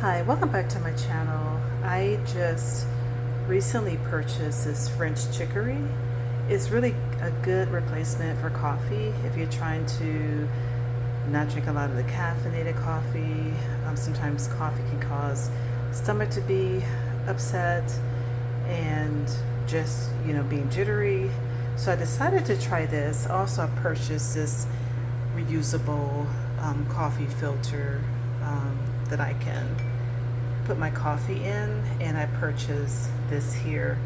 Hi, welcome back to my channel. I just recently purchased this French chicory. It's really a good replacement for coffee if you're trying to not drink a lot of the caffeinated coffee. Sometimes coffee can cause stomach to be upset and just, being jittery. So I decided to try this. Also, I purchased this reusable coffee filter that I can put my coffee in, and I purchased this here,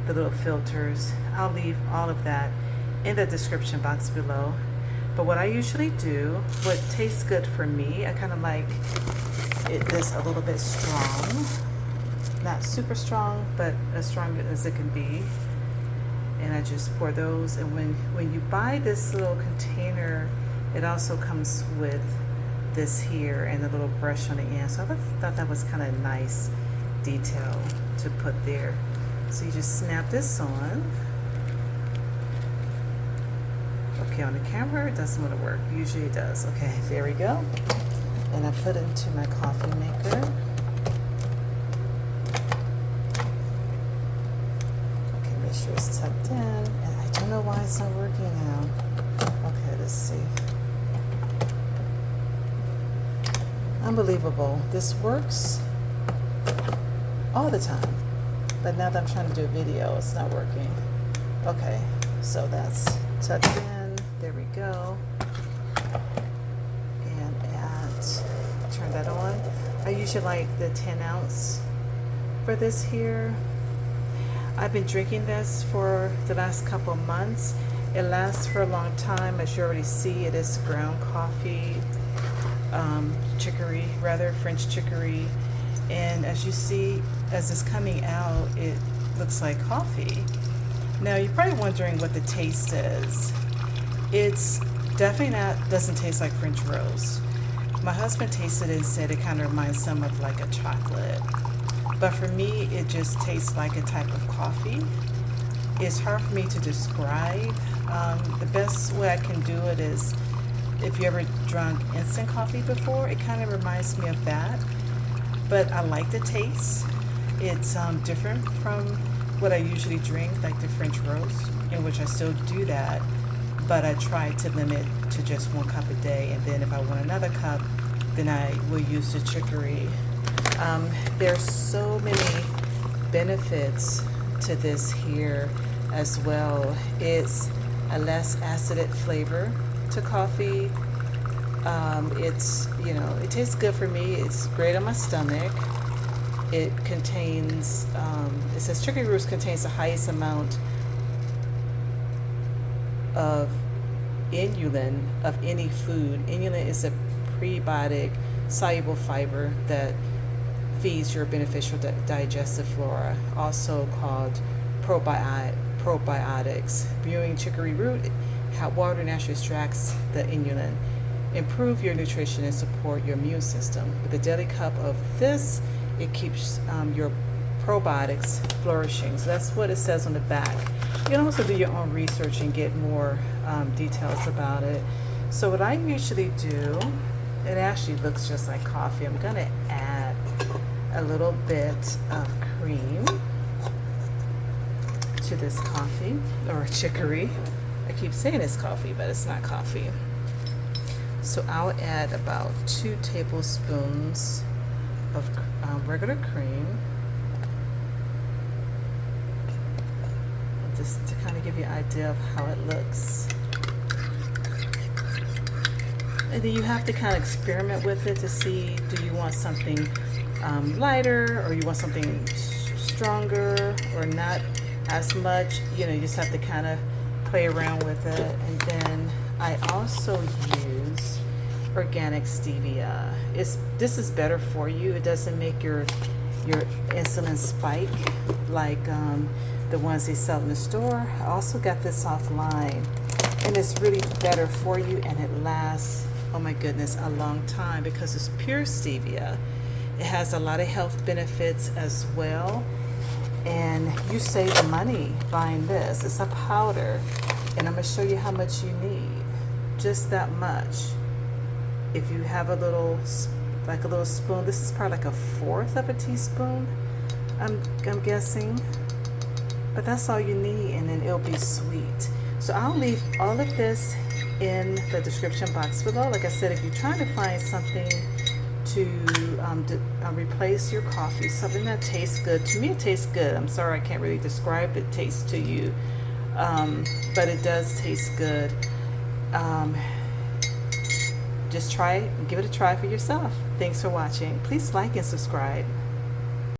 the little filters. I'll leave all of that in the description box below. But what I usually do, what tastes good for me, I kind of like it is a little bit strong, not super strong, but as strong as it can be. And I just pour those, and when you buy this little container, it also comes with this here and the little brush on the end. So I thought that was kind of a nice detail to put there. So you just snap this on. Okay, on the camera it doesn't want to work. Usually it does. Okay, there we go. And I put it into my coffee maker. Okay, make sure it's tucked in. And I don't know why it's not working now. Okay, let's see. Unbelievable. This works all the time. But now that I'm trying to do a video, it's not working. Okay, so that's tucked in. There we go. And turn that on. I usually like the 10 ounce for this here. I've been drinking this for the last couple of months. It lasts for a long time. As you already see, it is ground coffee. Chicory, French chicory, and as you see, as it's coming out, it looks like coffee. Now you're probably wondering what the taste is. It's definitely doesn't taste like French roast. My husband tasted it and said it kind of reminds some of like a chocolate, but for me it just tastes like a type of coffee. It's hard for me to describe. The best way I can do it is, if you ever drunk instant coffee before, it kind of reminds me of that. But I like the taste. It's different from what I usually drink, like the French roast, in which I still do that. But I try to limit to just 1 cup a day. And then if I want another cup, then I will use the chicory. There's so many benefits to this here as well. It's a less acidic flavor to coffee. It tastes good for me. It's great on my stomach. It contains, it says chicory root contains the highest amount of inulin of any food. Inulin is a prebiotic soluble fiber that feeds your beneficial digestive flora, also called probiotics. Brewing chicory root, hot water naturally extracts the inulin, improve your nutrition, and support your immune system. With a daily cup of this, it keeps your probiotics flourishing. So that's what it says on the back. You can also do your own research and get more details about it. So what I usually do, it actually looks just like coffee. I'm going to add a little bit of cream to this coffee, or chicory. I keep saying it's coffee, but it's not coffee. So I'll add about 2 tablespoons of regular cream, just to kind of give you an idea of how it looks. And then you have to kind of experiment with it to see, do you want something lighter, or you want something stronger, or not as much. You just have to kind of play around with it. And then I also use organic stevia. This is better for you. It doesn't make your insulin spike like the ones they sell in the store. I also got this offline, and it's really better for you, and it lasts, oh my goodness, a long time because it's pure stevia. It has a lot of health benefits as well, and you save money buying this. It's a powder, and I'm going to show you how much you need. Just that much. If you have a little like a little spoon. This is probably like a fourth of a teaspoon, I'm guessing. But that's all you need, and then it'll be sweet. So I'll leave all of this in the description box below. Like I said, if you're trying to find something to replace your coffee, something that tastes good. To me, it tastes good. I'm sorry, I can't really describe the taste to you, but it does taste good. Just try it and give it a try for yourself. Thanks for watching. Please like and subscribe.